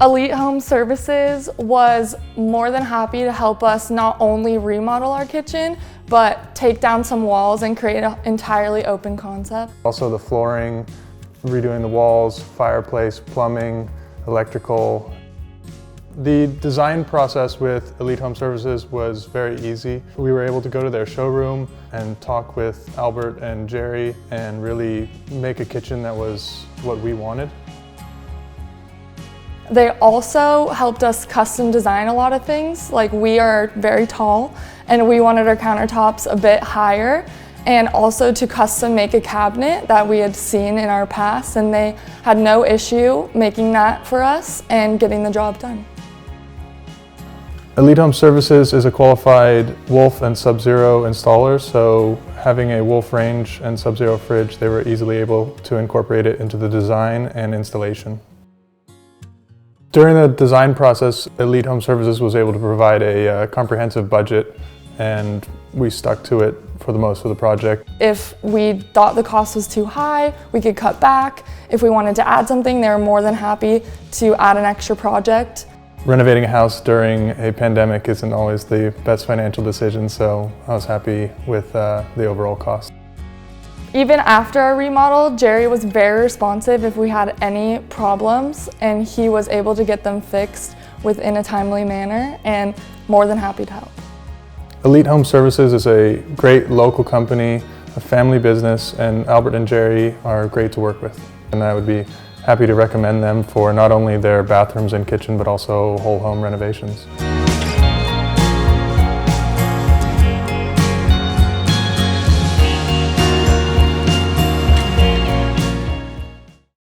Elite Home Services was more than happy to help us not only remodel our kitchen, but take down some walls and create an entirely open concept. Also the flooring, redoing the walls, fireplace, plumbing, electrical. The design process with Elite Home Services was very easy. We were able to go to their showroom and talk with Albert and Jerry and really make a kitchen that was what we wanted. They also helped us custom design a lot of things. Like, we are very tall and we wanted our countertops a bit higher, and also to custom make a cabinet that we had seen in our past, and they had no issue making that for us and getting the job done. Elite Home Services is a qualified Wolf and Sub-Zero installer, so having a Wolf range and Sub-Zero fridge, they were easily able to incorporate it into the design and installation. During the design process, Elite Home Services was able to provide a comprehensive budget, and we stuck to it for the most of the project. If we thought the cost was too high, we could cut back. If we wanted to add something, they were more than happy to add an extra project. Renovating a house during a pandemic isn't always the best financial decision, so I was happy with the overall cost. Even after our remodel, Jerry was very responsive if we had any problems, and he was able to get them fixed within a timely manner, and more than happy to help. Elite Home Services is a great local company, a family business, and Albert and Jerry are great to work with. And I would be happy to recommend them for not only their bathrooms and kitchen, but also whole home renovations.